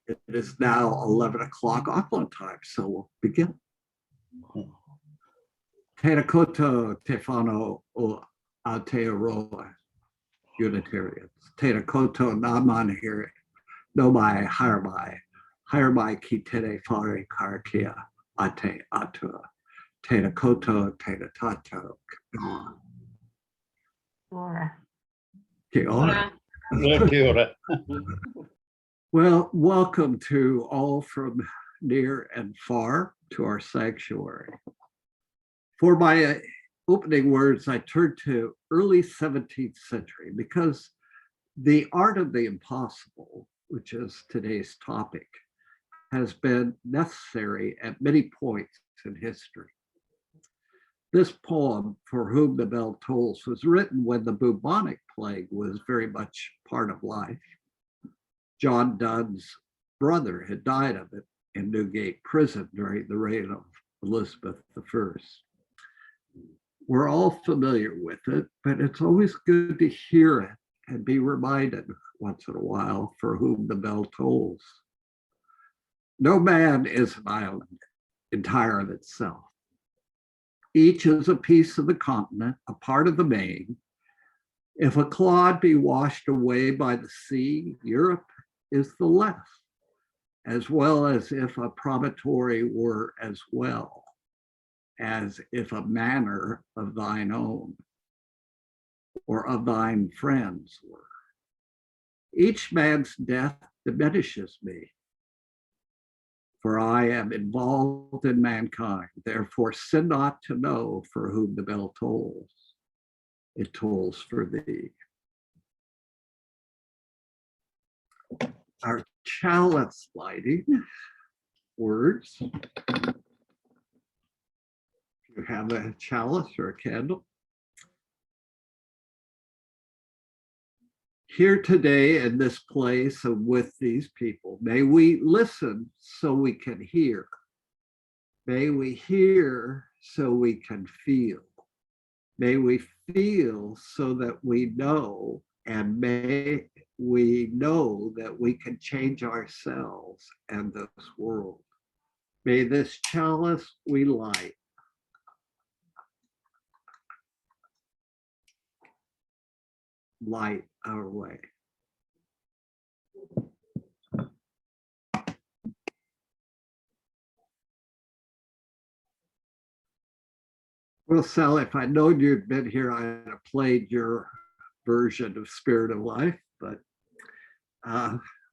It is now 11 o'clock Auckland time, so we'll begin. Tēnā koutou te whānau o Aotearoa Unitarians. Tēnā koutou nā manahiri, no mai, hire mai ki tere whare karakia a te atua. Tēnā koutou, tēnā tātou. Kia ora. Kia ora. Well, welcome to all from near and far to our sanctuary. For my opening words, I turn to early 17th century because the art of the impossible, which is today's topic, has been necessary at many points in history. This poem, For Whom the Bell Tolls, was written when the bubonic plague was very much part of life. John Donne's brother had died of it in Newgate Prison during the reign of Elizabeth I. We're all familiar with it, but it's always good to hear it and be reminded once in a while for whom the bell tolls. No man is an island entire of itself. Each is a piece of the continent, a part of the main. If a clod be washed away by the sea, Europe is the less, as well as if a promontory were as well as if a manor of thine own or of thine friends were. Each man's death diminishes me, for I am involved in mankind. Therefore, sin not to know for whom the bell tolls. It tolls for thee. Our chalice lighting words. If you have a chalice or a candle. Here today in this place and with these people, may we listen so we can hear. May we hear so we can feel. May we feel so that we know, and may we know that we can change ourselves and this world. May this chalice we light our way. Well, Sally, if I'd known you'd been here, I'd have played your version of Spirit of Life, but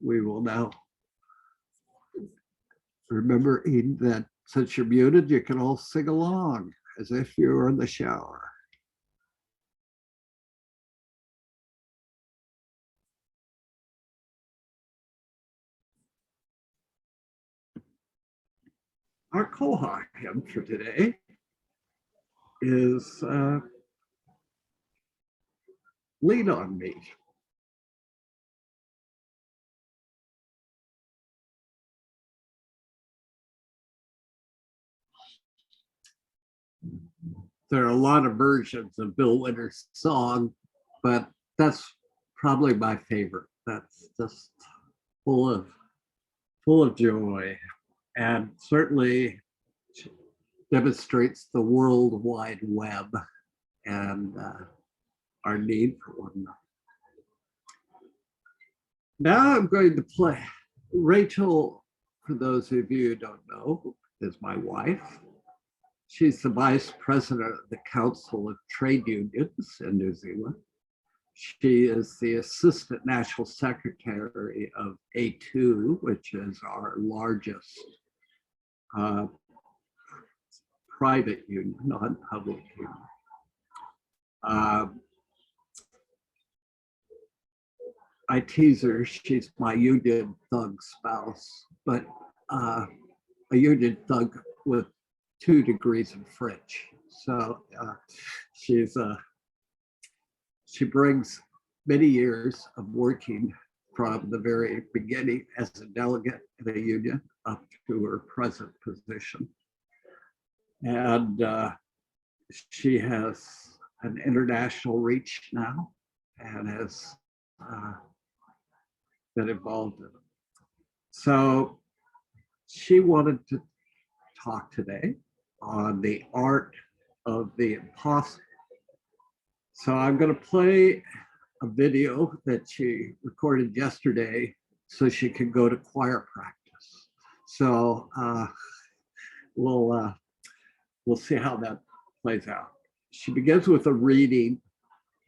we will now remember, Eden, that since you're muted, you can all sing along as if you were in the shower. Our Koha hymn for today is Lean on Me. There are a lot of versions of Bill Winters' song, but that's probably my favorite. That's just full of joy, and certainly demonstrates the World Wide Web and our need for one another. Now I'm going to play. Rachel, for those of you who don't know, is my wife. She's the vice president of the Council of Trade Unions in New Zealand. She is the assistant national secretary of A2, which is our largest private union, non-public union. I tease her, she's my union thug spouse, but a union thug with 2 degrees in French. So she brings many years of working from the very beginning as a delegate in a union up to her present position. And she has an international reach now and has been involved in So she wanted to talk today on the art of the impossible. So I'm going to play a video that she recorded yesterday so she could go to choir practice. So we'll see how that plays out. She begins with a reading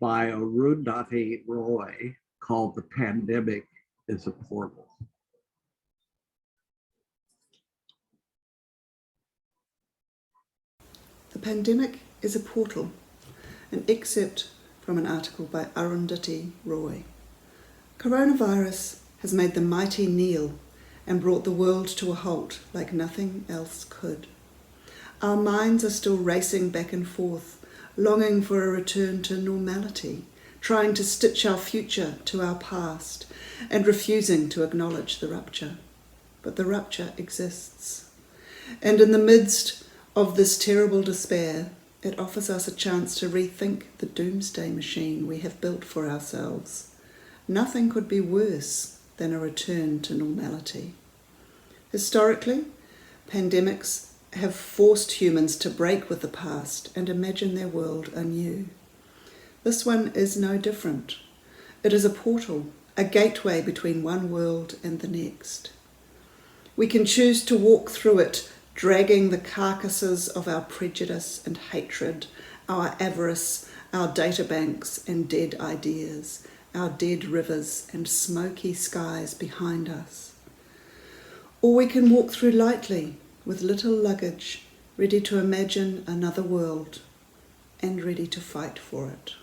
by Arundhati Roy called "The Pandemic is a Portal." The Pandemic is a Portal, an excerpt from an article by Arundhati Roy. Coronavirus has made the mighty kneel and brought the world to a halt like nothing else could. Our minds are still racing back and forth, longing for a return to normality, trying to stitch our future to our past, and refusing to acknowledge the rupture. But the rupture exists. And in the midst of this terrible despair, it offers us a chance to rethink the doomsday machine we have built for ourselves. Nothing could be worse than a return to normality. Historically, pandemics have forced humans to break with the past and imagine their world anew. This one is no different. It is a portal, a gateway between one world and the next. We can choose to walk through it, dragging the carcasses of our prejudice and hatred, our avarice, our databanks and dead ideas, our dead rivers and smoky skies behind us. Or we can walk through lightly, with little luggage, ready to imagine another world and ready to fight for it.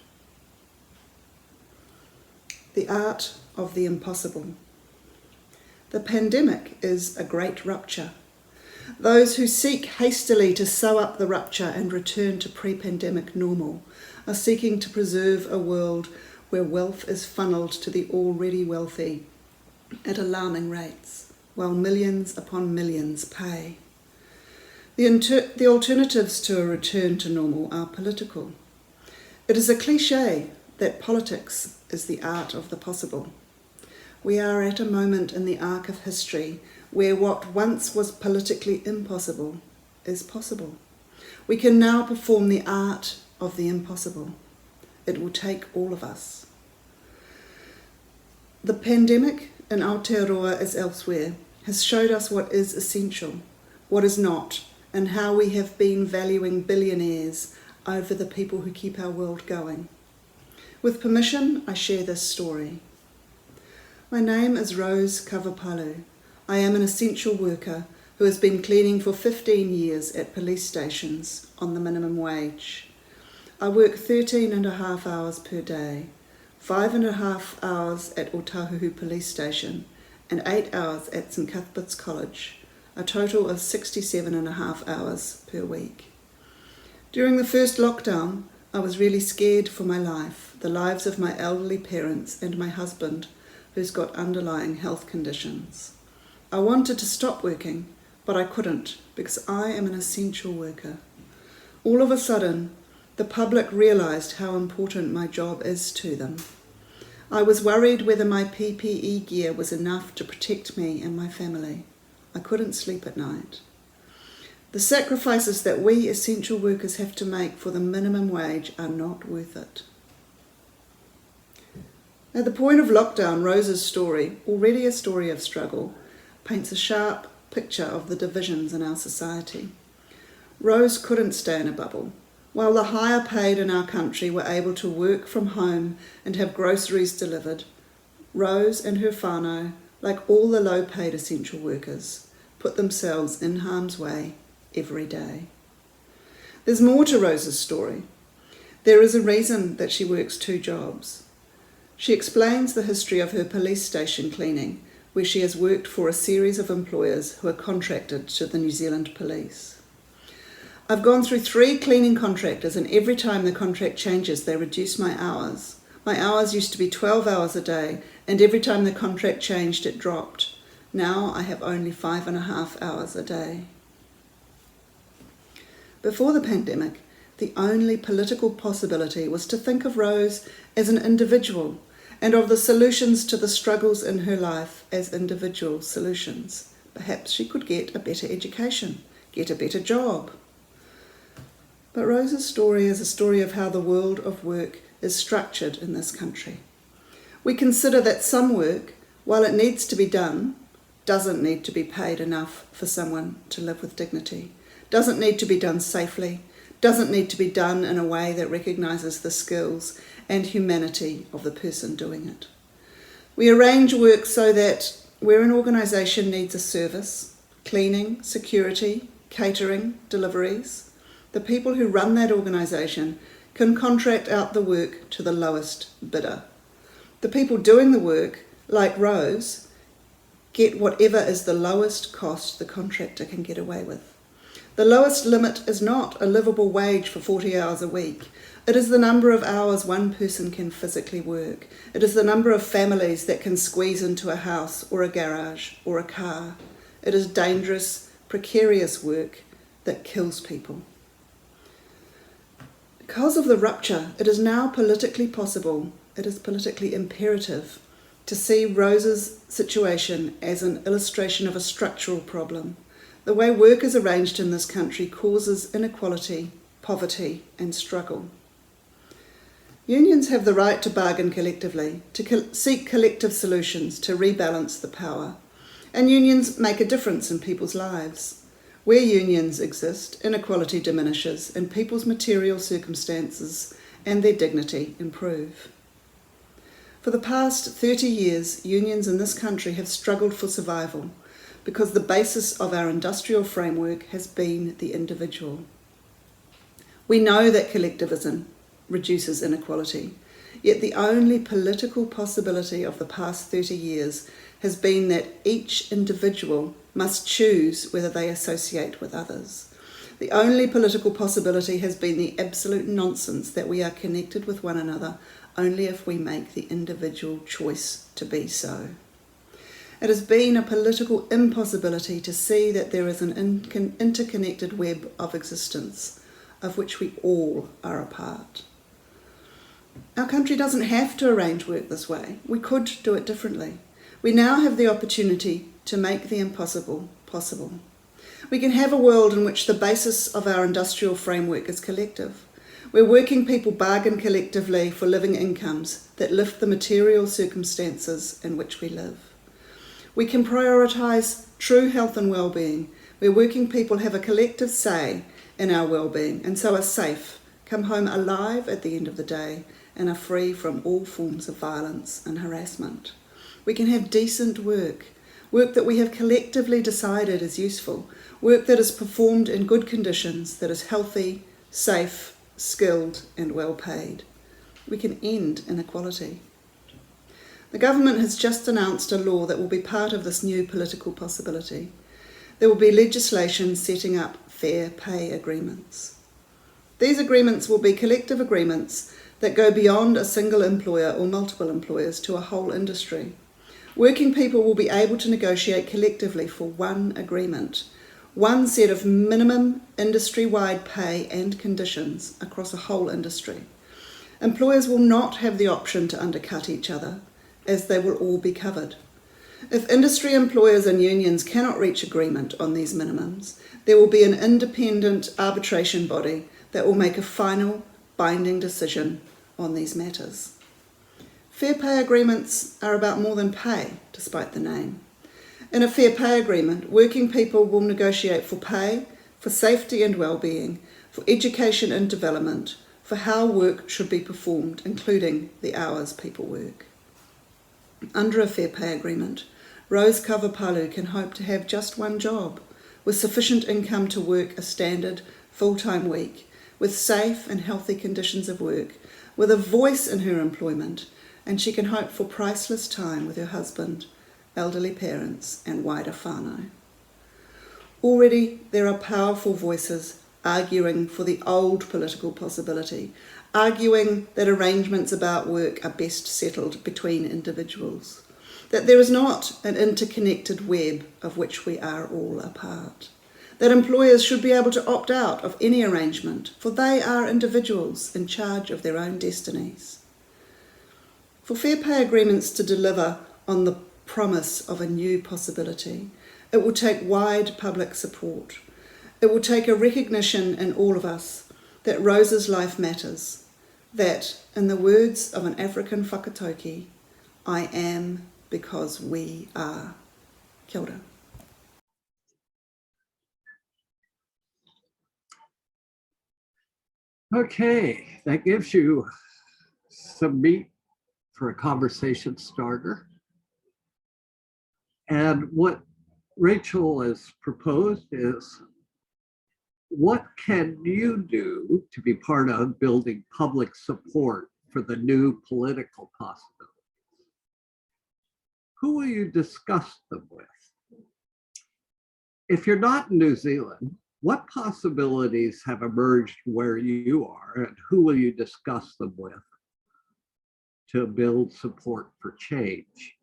The art of the impossible. The pandemic is a great rupture. Those who seek hastily to sew up the rupture and return to pre-pandemic normal are seeking to preserve a world where wealth is funneled to the already wealthy at alarming rates, while millions upon millions pay. The alternatives to a return to normal are political. It is a cliché that politics is the art of the possible. We are at a moment in the arc of history where what once was politically impossible is possible. We can now perform the art of the impossible. It will take all of us. The pandemic in Aotearoa as elsewhere has showed us what is essential, what is not, and how we have been valuing billionaires over the people who keep our world going. With permission, I share this story. My name is Rose Kavapalu. I am an essential worker who has been cleaning for 15 years at police stations on the minimum wage. I work 13.5 hours per day, 5.5 hours at Otahuhu Police Station and 8 hours at St Cuthbert's College, a total of 67.5 hours per week. During the first lockdown, I was really scared for my life, the lives of my elderly parents and my husband, who's got underlying health conditions. I wanted to stop working, but I couldn't because I am an essential worker. All of a sudden, the public realised how important my job is to them. I was worried whether my PPE gear was enough to protect me and my family. I couldn't sleep at night. The sacrifices that we essential workers have to make for the minimum wage are not worth it. At the point of lockdown, Rose's story, already a story of struggle, paints a sharp picture of the divisions in our society. Rose couldn't stay in a bubble. While the higher paid in our country were able to work from home and have groceries delivered, Rose and her whānau, like all the low-paid essential workers, put themselves in harm's way every day. There's more to Rose's story. There is a reason that she works 2 jobs. She explains the history of her police station cleaning, where she has worked for a series of employers who are contracted to the New Zealand Police. I've gone through 3 cleaning contractors, and every time the contract changes, they reduce my hours. My hours used to be 12 hours a day, and every time the contract changed, it dropped. Now I have only 5.5 hours a day. Before the pandemic, the only political possibility was to think of Rose as an individual, and of the solutions to the struggles in her life as individual solutions. Perhaps she could get a better education, get a better job. But Rose's story is a story of how the world of work is structured in this country. We consider that some work, while it needs to be done, doesn't need to be paid enough for someone to live with dignity, doesn't need to be done safely, doesn't need to be done in a way that recognises the skills and humanity of the person doing it. We arrange work so that where an organisation needs a service, cleaning, security, catering, deliveries, the people who run that organisation can contract out the work to the lowest bidder. The people doing the work, like Rose, get whatever is the lowest cost the contractor can get away with. The lowest limit is not a livable wage for 40 hours a week. It is the number of hours one person can physically work. It is the number of families that can squeeze into a house or a garage or a car. It is dangerous, precarious work that kills people. Because of the rupture, it is now politically possible, it is politically imperative to see Rose's situation as an illustration of a structural problem. The way work is arranged in this country causes inequality, poverty, and struggle. Unions have the right to bargain collectively, to seek collective solutions to rebalance the power, and unions make a difference in people's lives. Where unions exist, inequality diminishes and people's material circumstances and their dignity improve. For the past 30 years, unions in this country have struggled for survival because the basis of our industrial framework has been the individual. We know that collectivism reduces inequality, yet the only political possibility of the past 30 years has been that each individual must choose whether they associate with others. The only political possibility has been the absolute nonsense that we are connected with one another only if we make the individual choice to be so. It has been a political impossibility to see that there is an interconnected web of existence of which we all are a part. Our country doesn't have to arrange work this way. We could do it differently. We now have the opportunity to make the impossible possible. We can have a world in which the basis of our industrial framework is collective, where working people bargain collectively for living incomes that lift the material circumstances in which we live. We can prioritise true health and well-being, where working people have a collective say in our well-being and so are safe, come home alive at the end of the day, and are free from all forms of violence and harassment. We can have decent work that we have collectively decided is useful, work that is performed in good conditions, that is healthy, safe, skilled and well paid. We can end inequality. The government has just announced a law that will be part of this new political possibility. There will be legislation setting up fair pay agreements. These agreements will be collective agreements that go beyond a single employer or multiple employers to a whole industry. Working people will be able to negotiate collectively for one agreement, one set of minimum industry-wide pay and conditions across a whole industry. Employers will not have the option to undercut each other, as they will all be covered. If industry employers and unions cannot reach agreement on these minimums, there will be an independent arbitration body that will make a final binding decision on these matters. Fair pay agreements are about more than pay, despite the name. In a fair pay agreement, working people will negotiate for pay, for safety and well-being, for education and development, for how work should be performed, including the hours people work. Under a fair pay agreement, Rose Kavapalu can hope to have just one job, with sufficient income to work a standard full-time week, with safe and healthy conditions of work, with a voice in her employment, and she can hope for priceless time with her husband, elderly parents and wider whānau. Already there are powerful voices arguing for the old political possibility, arguing that arrangements about work are best settled between individuals, that there is not an interconnected web of which we are all a part, that employers should be able to opt out of any arrangement, for they are individuals in charge of their own destinies. for fair pay agreements to deliver on the promise of a new possibility, it will take wide public support. It will take a recognition in all of us that Rosa's life matters, that, in the words of an African whakatauki, I am because we are. Kia ora. Okay, that gives you some meat for a conversation starter. And what Rachel has proposed is, what can you do to be part of building public support for the new political possibilities? Who will you discuss them with? If you're not in New Zealand, what possibilities have emerged where you are, and who will you discuss them with to build support for change?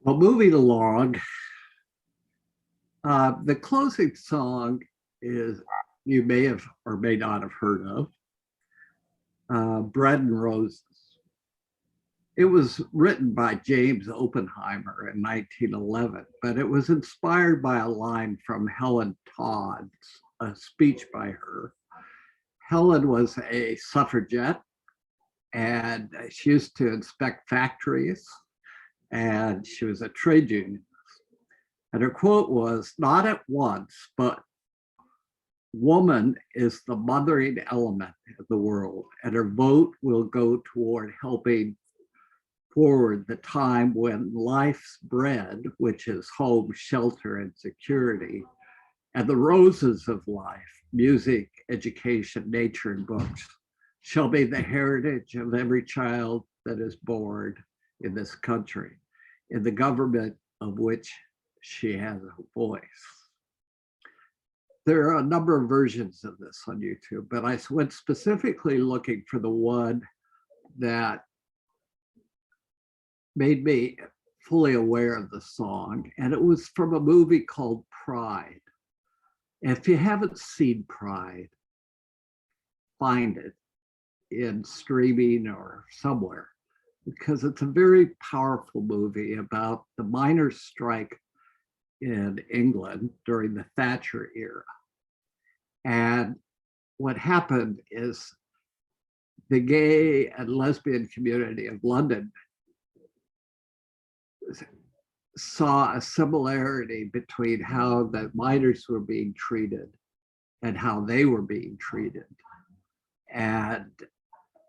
Well, moving along, the closing song is, you may have or may not have heard of, Bread and Roses. It was written by James Oppenheimer in 1911, but it was inspired by a line from Helen Todd's, a speech by her. Helen was a suffragette, and she used to inspect factories, and she was a trade union. And her quote was, "Not at once, but woman is the mothering element of the world, and her vote will go toward helping forward the time when life's bread, which is home, shelter, and security, and the roses of life, music, education, nature, and books, shall be the heritage of every child that is born in this country, in the government of which she has a voice." There are a number of versions of this on YouTube, but I went specifically looking for the one that made me fully aware of the song, and it was from a movie called Pride. If you haven't seen Pride, find it in streaming or somewhere, because it's a very powerful movie about the miners' strike in England during the Thatcher era. And what happened is the gay and lesbian community of London saw a similarity between how the miners were being treated and how they were being treated. And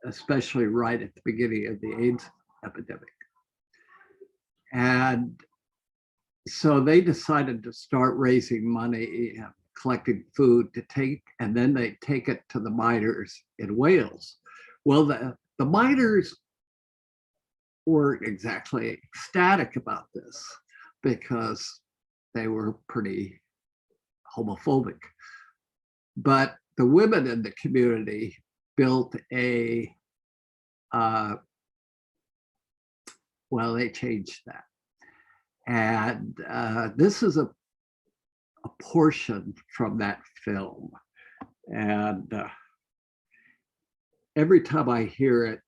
especially right at the beginning of the AIDS epidemic. And so they decided to start raising money and collecting food to take, and then they take it to the miners in Wales. Well, the miners weren't exactly ecstatic about this because they were pretty homophobic. But the women in the community built a, well, they changed that. And this is a portion from that film. And every time I hear it,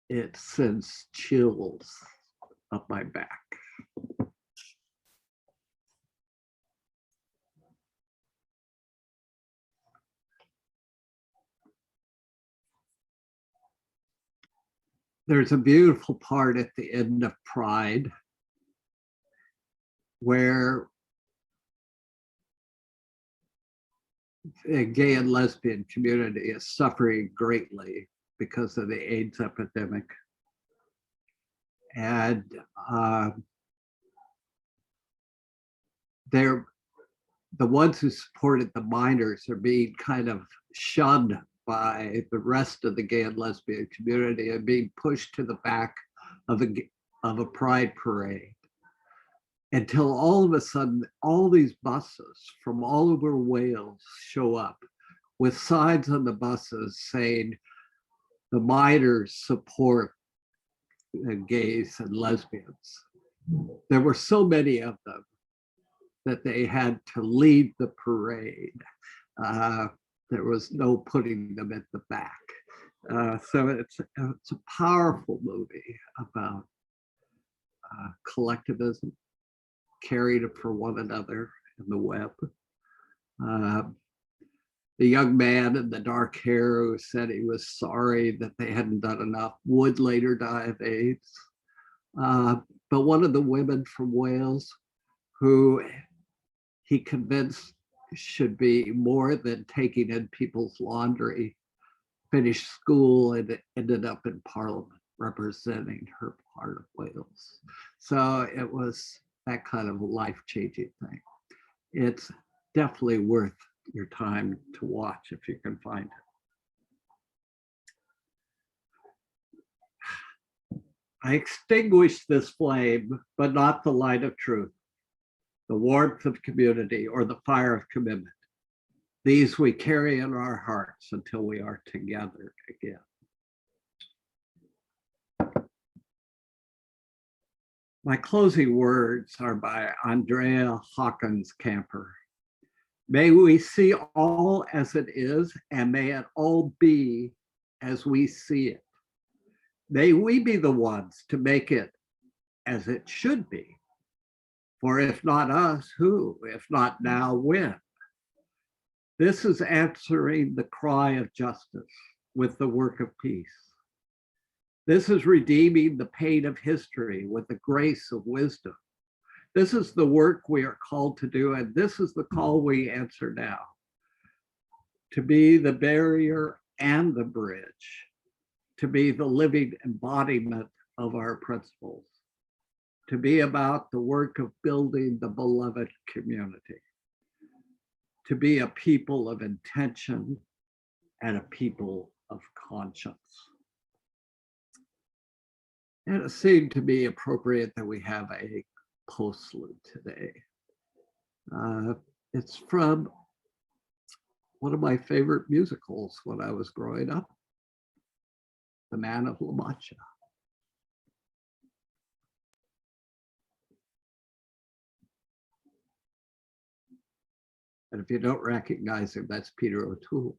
it sends chills up my back. There's a beautiful part at the end of Pride where the gay and lesbian community is suffering greatly because of the AIDS epidemic. And they're the ones who supported the minors are being kind of shunned by the rest of the gay and lesbian community and being pushed to the back of a pride parade until all of a sudden, all these buses from all over Wales show up with signs on the buses saying the minors support gays and lesbians. There were so many of them that they had to lead the parade. There was no putting them at the back. So it's a powerful movie about collectivism, caring for one another in the web. The young man in the dark hair who said he was sorry that they hadn't done enough would later die of AIDS. But one of the women from Wales who he convinced should be more than taking in people's laundry, finished school and ended up in Parliament representing her part of Wales. So it was that kind of life-changing thing. It's definitely worth your time to watch if you can find it. I extinguished this flame, but not the light of truth, the warmth of community, or the fire of commitment. These we carry in our hearts until we are together again. My closing words are by Andrea Hawkins Camper. May we see all as it is, and may it all be as we see it. May we be the ones to make it as it should be. For if not us, who? If not now, when? This is answering the cry of justice with the work of peace. This is redeeming the pain of history with the grace of wisdom. This is the work we are called to do, and this is the call we answer now. To be the barrier and the bridge, to be the living embodiment of our principles, to be about the work of building the beloved community, to be a people of intention and a people of conscience. And it seemed to be appropriate that we have a postlude today. It's from one of my favorite musicals when I was growing up, The Man of La Mancha. And if you don't recognize him, that's Peter O'Toole.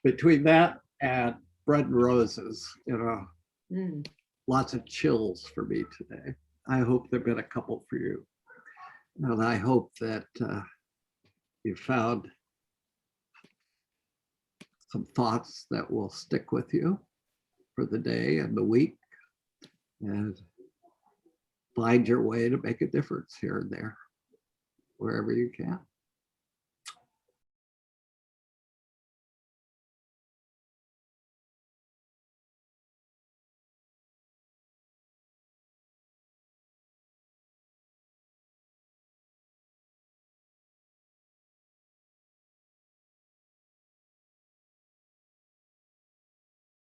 Between that and Bread and Roses, lots of chills for me today. I hope there've been a couple for you. And I hope that you found some thoughts that will stick with you for the day and the week, and find your way to make a difference here and there, wherever you can.